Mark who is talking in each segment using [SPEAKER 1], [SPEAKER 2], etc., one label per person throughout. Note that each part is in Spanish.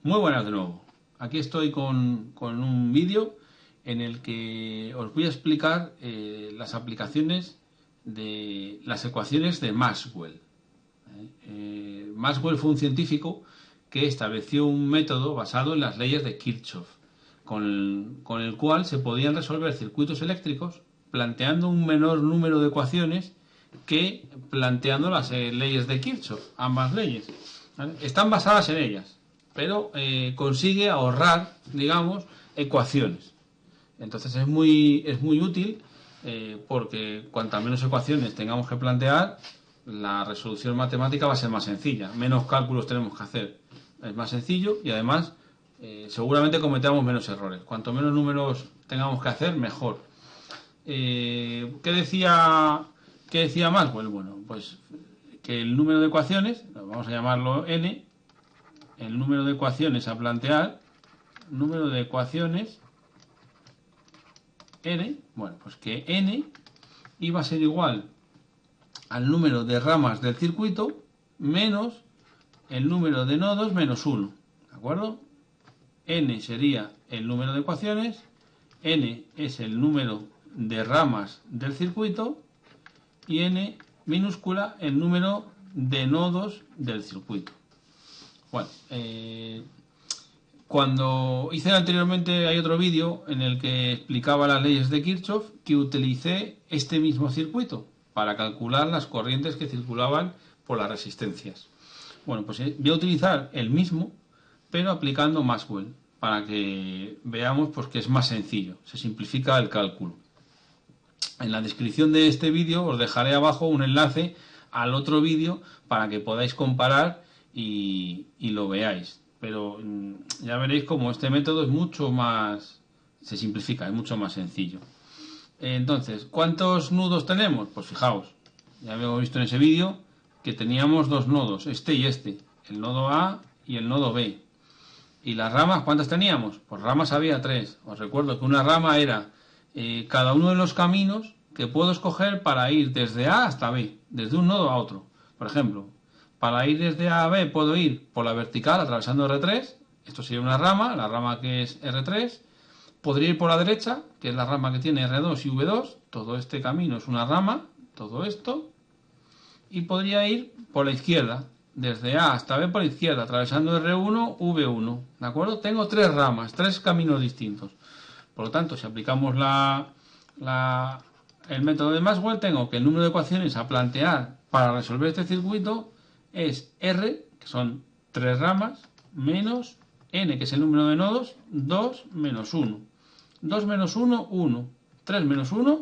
[SPEAKER 1] Muy buenas de nuevo. Aquí estoy con un vídeo en el que os voy a explicar las aplicaciones de las ecuaciones de Maxwell. Maxwell fue un científico que estableció un método basado en las leyes de Kirchhoff, con el cual se podían resolver circuitos eléctricos planteando un menor número de ecuaciones que planteando las leyes de Kirchhoff, ambas leyes. ¿Vale? Están basadas en ellas, pero consigue ahorrar, digamos, ecuaciones. Entonces es muy útil porque cuantas menos ecuaciones tengamos que plantear, la resolución matemática va a ser más sencilla, menos cálculos tenemos que hacer, es más sencillo y además seguramente cometamos menos errores. Cuanto menos números tengamos que hacer, mejor. ¿Qué decía Maxwell? Bueno, pues que el número de ecuaciones, vamos a llamarlo n, el número de ecuaciones a plantear, número de ecuaciones n, bueno, pues que n iba a ser igual al número de ramas del circuito menos el número de nodos menos 1, ¿de acuerdo? N sería el número de ecuaciones, n es el número de ramas del circuito y n minúscula el número de nodos del circuito. Bueno, cuando hice anteriormente hay otro vídeo en el que explicaba las leyes de Kirchhoff, que utilicé este mismo circuito para calcular las corrientes que circulaban por las resistencias. Bueno, pues voy a utilizar el mismo, pero aplicando Maxwell, para que veamos pues, que es más sencillo, se simplifica el cálculo. En la descripción de este vídeo os dejaré abajo un enlace al otro vídeo para que podáis comparar y lo veáis. Pero ya veréis como este método es mucho más, se simplifica, es mucho más sencillo. Entonces, ¿cuántos nudos tenemos? Pues fijaos, ya habíamos visto en ese vídeo que teníamos dos nodos, este y este, el nodo A y el nodo B. ¿Y las ramas cuántas teníamos? Pues ramas había 3. Os recuerdo que una rama era cada uno de los caminos que puedo escoger para ir desde A hasta B, desde un nodo a otro. Por ejemplo, para ir desde A a B puedo ir por la vertical atravesando R3, esto sería una rama, la rama que es R3. Podría ir por la derecha, que es la rama que tiene R2 y V2, todo este camino es una rama, todo esto. Y podría ir por la izquierda, desde A hasta B por la izquierda, atravesando R1, V1, ¿de acuerdo? Tengo tres ramas, tres caminos distintos. Por lo tanto, si aplicamos el método de Maxwell, tengo que el número de ecuaciones a plantear para resolver este circuito es R, que son tres ramas, menos n, que es el número de nodos, 2 menos 1. 2 menos 1, 1. 3 menos 1,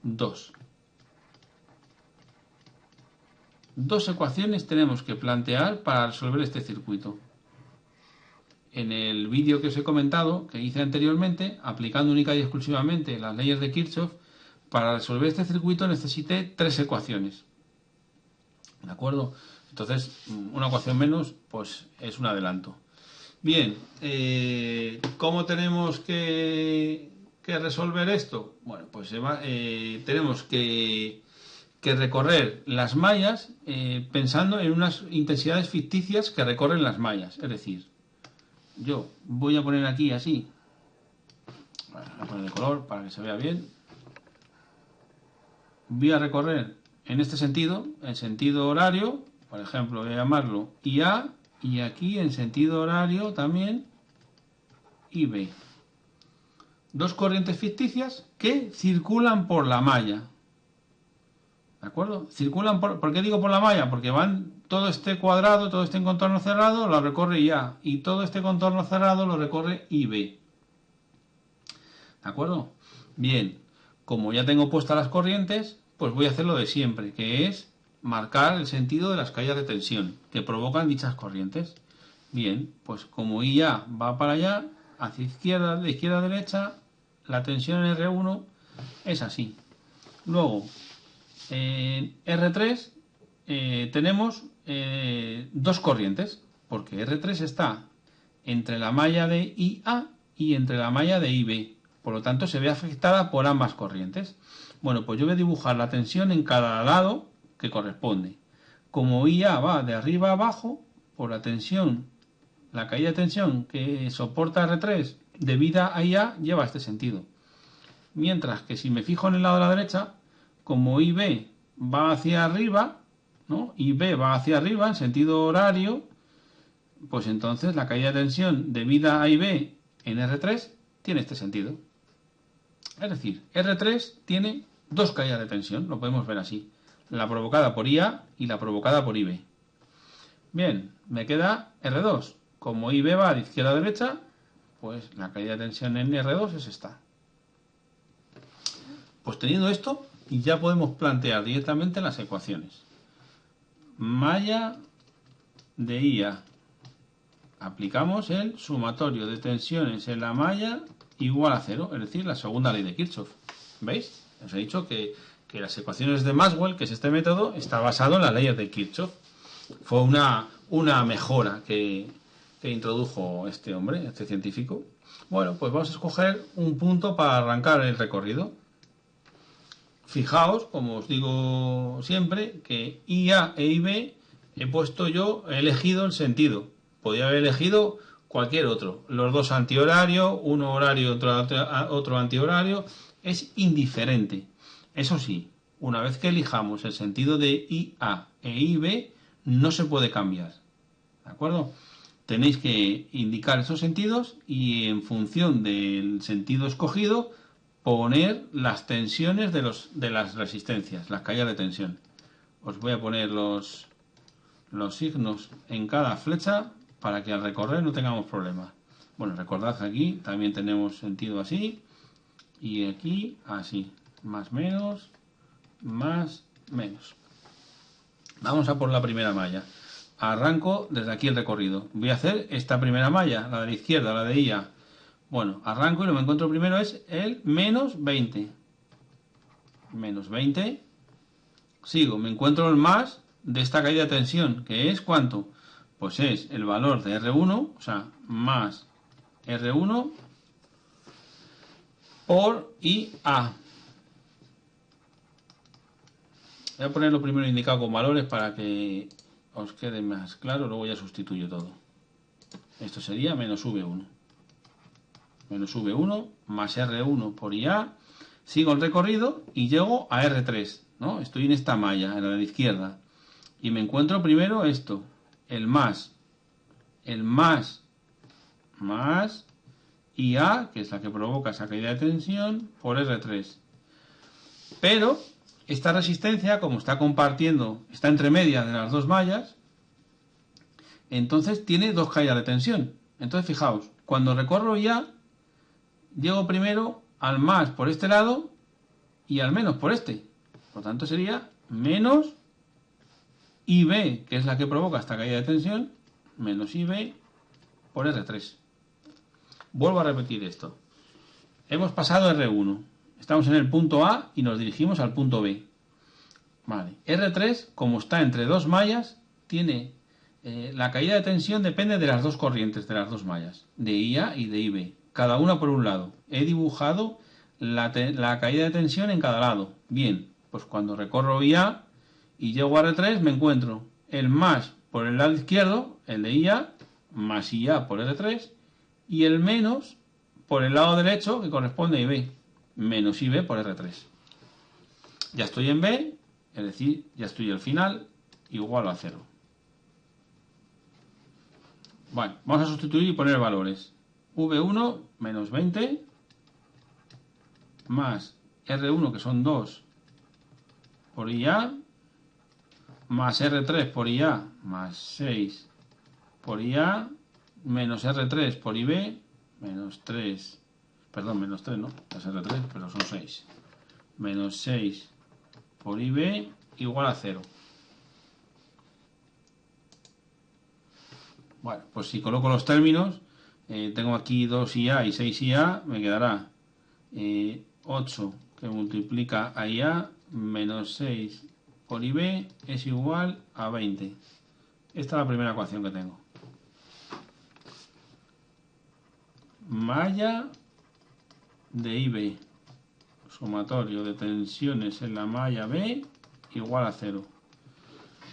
[SPEAKER 1] 2. Dos ecuaciones tenemos que plantear para resolver este circuito. En el vídeo que os he comentado, que hice anteriormente, aplicando única y exclusivamente las leyes de Kirchhoff, para resolver este circuito necesité tres ecuaciones. ¿De acuerdo? Entonces, una ecuación menos, pues es un adelanto. Bien, ¿cómo tenemos que resolver esto? Bueno, pues tenemos que recorrer las mallas pensando en unas intensidades ficticias que recorren las mallas. Es decir, yo voy a poner aquí así, voy a poner el color para que se vea bien. Voy a recorrer en este sentido, en sentido horario, por ejemplo, voy a llamarlo IA, y aquí en sentido horario también IB. Dos corrientes ficticias que circulan por la malla. ¿De acuerdo? Circulan ¿por qué digo por la malla? Porque van todo este cuadrado, todo este contorno cerrado lo recorre IA y todo este contorno cerrado lo recorre IB. ¿De acuerdo? Bien, como ya tengo puestas las corrientes, pues voy a hacer lo de siempre, que es marcar el sentido de las caídas de tensión que provocan dichas corrientes. Bien, pues como IA va para allá, hacia izquierda, de izquierda a derecha, la tensión en R1 es así. Luego, en R3 tenemos dos corrientes, porque R3 está entre la malla de IA y entre la malla de IB. Por lo tanto, se ve afectada por ambas corrientes. Bueno, pues yo voy a dibujar la tensión en cada lado que corresponde. Como IA va de arriba a abajo, por la tensión La caída de tensión que soporta R3 debida a IA lleva este sentido. Mientras que si me fijo en el lado de la derecha, como IB va hacia arriba, ¿no? IB va hacia arriba en sentido horario, pues entonces la caída de tensión debida a IB en R3 tiene este sentido. Es decir, R3 tiene dos caídas de tensión, lo podemos ver así. La provocada por IA y la provocada por IB. Bien, me queda R2. Como IB va de izquierda a derecha, pues la caída de tensión en R2 es esta. Pues teniendo esto, ya podemos plantear directamente las ecuaciones. Malla de IA. Aplicamos el sumatorio de tensiones en la malla igual a cero, es decir, la segunda ley de Kirchhoff. ¿Veis? Os he dicho que las ecuaciones de Maxwell, que es este método, está basado en las leyes de Kirchhoff. Fue una mejora que introdujo este hombre, este científico. Bueno, pues vamos a escoger un punto para arrancar el recorrido. Fijaos, como os digo siempre, que IA e IB he elegido el sentido. Podría haber elegido cualquier otro. Los dos antihorario, uno horario, otro antihorario. Es indiferente. Eso sí, una vez que elijamos el sentido de IA e IB, no se puede cambiar. ¿De acuerdo? Tenéis que indicar esos sentidos y en función del sentido escogido, poner las tensiones de las resistencias, las caídas de tensión. Os voy a poner los signos en cada flecha para que al recorrer no tengamos problemas. Bueno, recordad que aquí también tenemos sentido así y aquí así, más menos, más menos. Vamos a por la primera malla. Arranco desde aquí el recorrido. Voy a hacer esta primera malla, la de la izquierda, la de IA. Bueno, arranco y lo que me encuentro primero es el menos 20. Menos 20. Sigo, me encuentro el más de esta caída de tensión, que es ¿cuánto? Pues es el valor de R1, o sea, más R1 por IA. Voy a ponerlo primero indicado con valores para que os quede más claro, luego ya sustituyo todo. Esto sería menos V1. Menos V1 más R1 por IA. Sigo el recorrido y llego a R3, ¿no? Estoy en esta malla, en la de la izquierda. Y me encuentro primero esto, el más IA, que es la que provoca esa caída de tensión, por R3. Pero esta resistencia, como está compartiendo, está entre medias de las dos mallas, entonces tiene dos caídas de tensión. Entonces fijaos, cuando recorro IA, llego primero al más por este lado y al menos por este. Por tanto sería menos IB, que es la que provoca esta caída de tensión, menos IB por R3. Vuelvo a repetir esto. Hemos pasado R1. Estamos en el punto A y nos dirigimos al punto B. Vale. R3, como está entre dos mallas, tiene la caída de tensión depende de las dos corrientes de las dos mallas, de IA y de IB. Cada una por un lado. He dibujado la caída de tensión en cada lado. Bien, pues cuando recorro IA y llego a R3 me encuentro el más por el lado izquierdo, el de IA, más IA por R3, y el menos por el lado derecho que corresponde a IB, menos IB por R3. Ya estoy en B, es decir, ya estoy al final, igual a 0. Bueno, vamos a sustituir y poner valores. V1 menos 20 más R1 que son 2 por IA más R3 por IA más 6 por IA menos R3 por IB menos 3, perdón, menos 3 no, es R3 pero son 6 menos 6 por IB igual a 0. Bueno, pues si coloco los términos, tengo aquí 2IA y 6IA, me quedará 8 que multiplica a IA menos 6 por IB es igual a 20. Esta es la primera ecuación que tengo. Malla de IB, sumatorio de tensiones en la malla B igual a 0.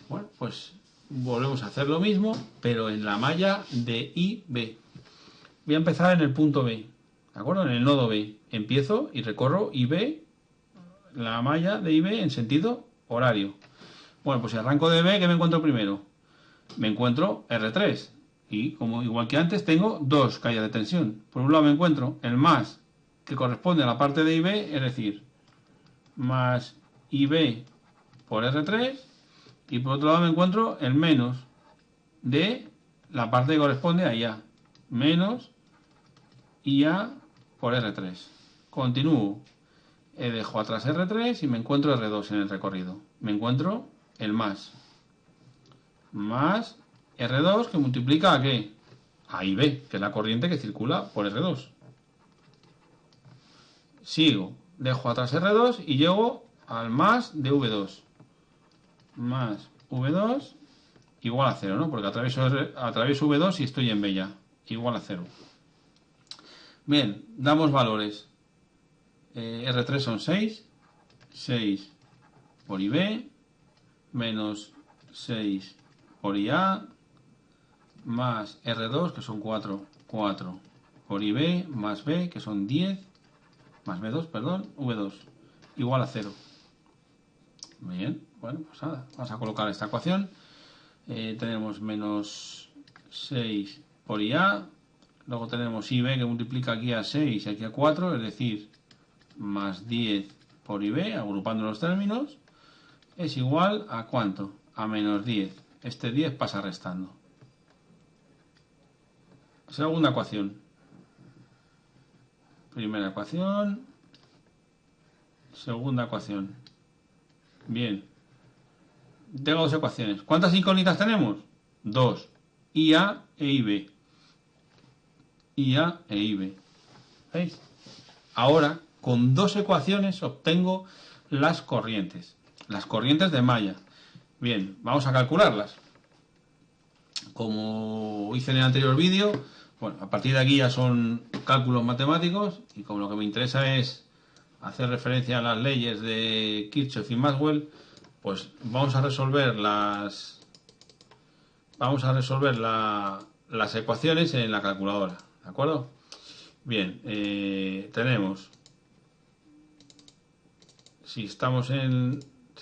[SPEAKER 1] Bueno, pues volvemos a hacer lo mismo, pero en la malla de IB. Voy a empezar en el punto B, ¿de acuerdo? En el nodo B. Empiezo y recorro IB, la malla de IB en sentido horario. Bueno, pues si arranco de B, ¿qué me encuentro primero? Me encuentro R3. Y como igual que antes, tengo dos caídas de tensión. Por un lado me encuentro el más que corresponde a la parte de IB, es decir, más IB por R3. Y por otro lado me encuentro el menos de la parte que corresponde a IA. Menos IA por R3. Continúo. Dejo atrás R3 y me encuentro R2 en el recorrido. Me encuentro el más R2 que multiplica ¿a qué? A IB, que es la corriente que circula por R2. Sigo, dejo atrás R2 y llego al más de V2. Más V2 igual a 0, ¿no? Porque atravieso V2 y estoy en B ya. Igual a 0. Bien, damos valores. R3 son 6. 6 por IB. Menos 6 por IA. Más R2, que son 4. 4 por IB. Más B, que son 10. Más B2, perdón. V2. Igual a 0. Bien, bueno, pues nada. Vamos a colocar esta ecuación. Tenemos menos 6 por IA. Luego tenemos IB que multiplica aquí a 6 y aquí a 4, es decir, más 10 por IB, agrupando los términos, es igual a ¿cuánto? A menos 10. Este 10 pasa restando. Segunda ecuación. Primera ecuación. Segunda ecuación. Bien. Tengo dos ecuaciones. ¿Cuántas incógnitas tenemos? Dos. IA e IB. IA e IB. ¿Veis? Ahora, con dos ecuaciones obtengo las corrientes. Las corrientes de malla. Bien, vamos a calcularlas. Como hice en el anterior vídeo, bueno, a partir de aquí ya son cálculos matemáticos y como lo que me interesa es hacer referencia a las leyes de Kirchhoff y Maxwell, pues vamos a resolver las ecuaciones en la calculadora. ¿De acuerdo? Bien, tenemos, si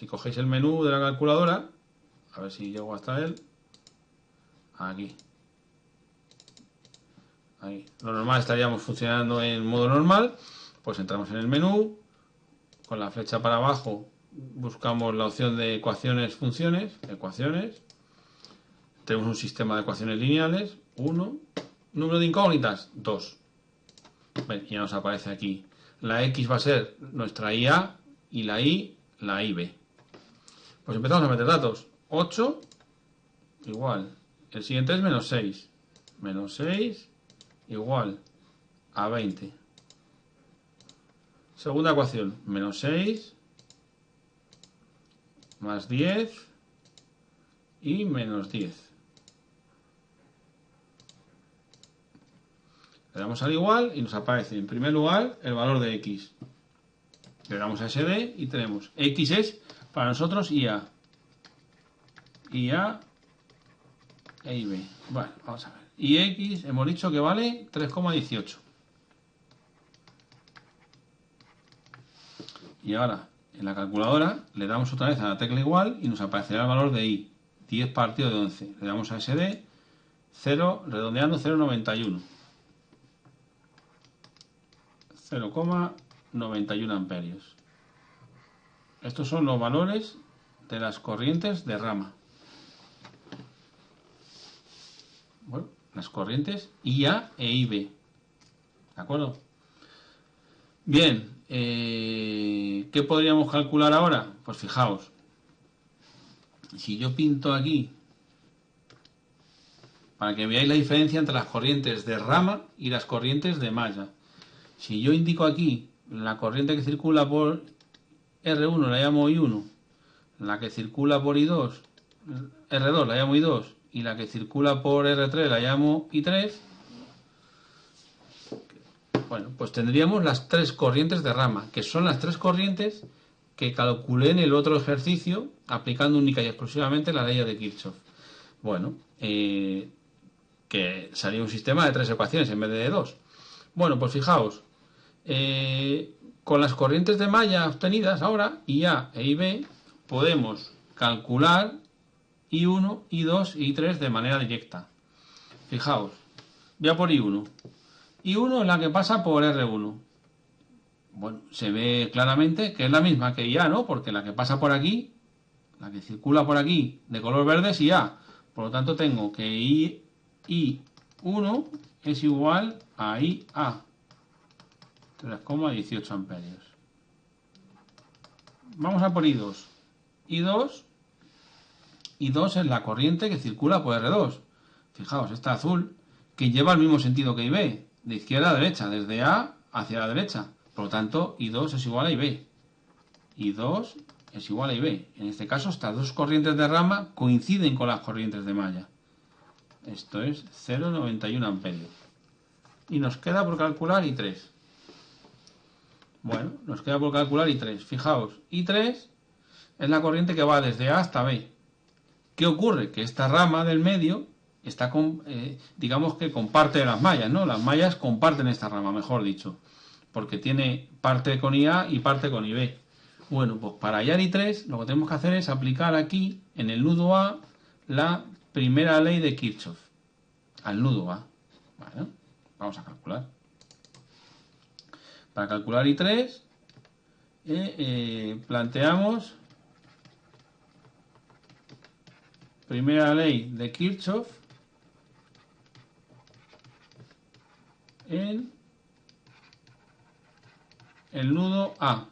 [SPEAKER 1] cogéis el menú de la calculadora, a ver si llego hasta él, aquí. Ahí. Lo normal estaríamos funcionando en modo normal, pues entramos en el menú, con la flecha para abajo buscamos la opción de ecuaciones, funciones, ecuaciones, tenemos un sistema de ecuaciones lineales, 1, número de incógnitas, 2. Bien, ya nos aparece aquí. La X va a ser nuestra IA y la Y, la IB. Pues empezamos a meter datos. 8 igual. El siguiente es menos 6. Menos 6 igual a 20. Segunda ecuación. Menos 6 más 10 y menos 10. Le damos al igual y nos aparece en primer lugar el valor de X. Le damos a SD y tenemos X es para nosotros IA. IA e IB. Bueno, vamos a ver. Y X hemos dicho que vale 3,18. Y ahora en la calculadora le damos otra vez a la tecla igual y nos aparecerá el valor de I. 10 partido de 11. Le damos a SD 0, redondeando 0,91. 0,91 amperios. Estos son los valores de las corrientes de rama. Bueno, las corrientes IA e IB. ¿De acuerdo? Bien, ¿qué podríamos calcular ahora? Pues fijaos, si yo pinto aquí, para que veáis la diferencia entre las corrientes de rama y las corrientes de malla. Si yo indico aquí la corriente que circula por R1 la llamo I1, la que circula por I2, R2 la llamo I2 y la que circula por R3 la llamo I3, bueno, pues tendríamos las tres corrientes de rama, que son las tres corrientes que calculé en el otro ejercicio aplicando única y exclusivamente la ley de Kirchhoff. Bueno, que salía un sistema de 3 ecuaciones en vez de 2. Bueno, pues fijaos, con las corrientes de malla obtenidas ahora, IA e IB, podemos calcular I1, I2 y I3 de manera directa. Fijaos, voy a por I1. I1 es la que pasa por R1. Bueno, se ve claramente que es la misma que IA, ¿no? Porque la que pasa por aquí, la que circula por aquí de color verde es IA. Por lo tanto, tengo que I1 es igual a IA. 3,18 amperios. Vamos a por I2. I2 es la corriente que circula por R2. Fijaos, esta azul, que lleva el mismo sentido que IB, de izquierda a derecha, desde A hacia la derecha. Por lo tanto, I2 es igual a IB. I2 es igual a IB. En este caso, estas dos corrientes de rama coinciden con las corrientes de malla. Esto es 0,91 amperios. Y nos queda por calcular I3. Bueno, nos queda por calcular I3. Fijaos, I3 es la corriente que va desde A hasta B. ¿Qué ocurre? Que esta rama del medio está digamos que comparte las mallas, ¿no? Las mallas comparten esta rama, mejor dicho, porque tiene parte con IA y parte con IB. Bueno, pues para hallar I3 lo que tenemos que hacer es aplicar aquí, en el nudo A, la primera ley de Kirchhoff. Al nudo A. Bueno, vamos a calcular. Para calcular I3 planteamos primera ley de Kirchhoff en el nudo A.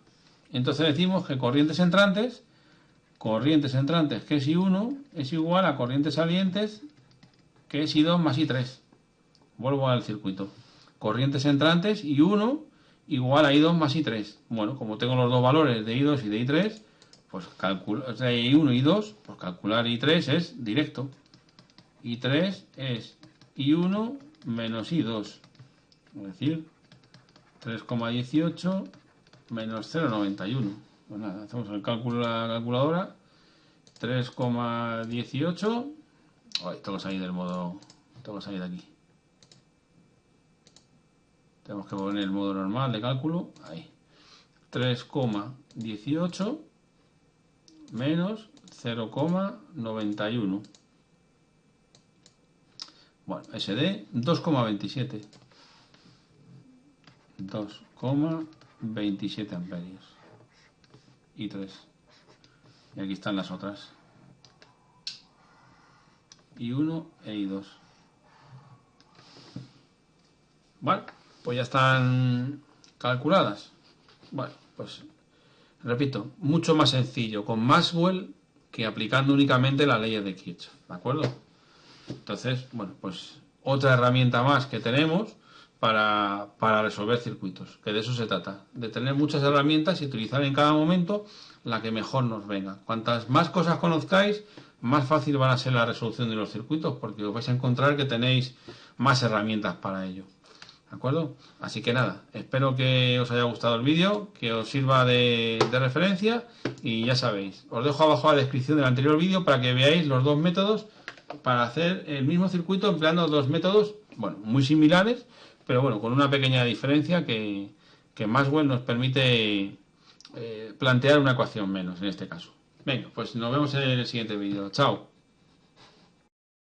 [SPEAKER 1] Entonces decimos que corrientes entrantes que es I1 es igual a corrientes salientes que es I2 más I3. Vuelvo al circuito. Corrientes entrantes I1 igual a I2 más I3. Bueno, como tengo los dos valores de I2 y de I3, pues calculo, o sea, I1 y I2, pues calcular I3 es directo. I3 es I1 menos I2. Es decir, 3,18 menos 0,91. Pues nada, hacemos el cálculo de la calculadora. 3,18. Ay, tengo que salir del modo. Tengo que salir de aquí. Tenemos que poner el modo normal de cálculo. Ahí. 3,18 menos 0,91. Bueno, SD 2,27. 2,27 amperios. Y 3. Y aquí están las otras. I1 e I2. Vale, pues ya están calculadas. Bueno, pues repito, mucho más sencillo con Maxwell que aplicando únicamente las leyes de Kirchhoff, ¿de acuerdo? Entonces, bueno, pues otra herramienta más que tenemos para resolver circuitos, que de eso se trata, de tener muchas herramientas y utilizar en cada momento la que mejor nos venga. Cuantas más cosas conozcáis, más fácil van a ser la resolución de los circuitos, porque os vais a encontrar que tenéis más herramientas para ello. ¿De acuerdo? Así que nada, espero que os haya gustado el vídeo, que os sirva de referencia y ya sabéis, os dejo abajo la descripción del anterior vídeo para que veáis los dos métodos para hacer el mismo circuito empleando dos métodos, bueno, muy similares, pero bueno, con una pequeña diferencia que Maxwell nos permite plantear una ecuación menos en este caso. Venga, pues nos vemos en el siguiente vídeo. Chao.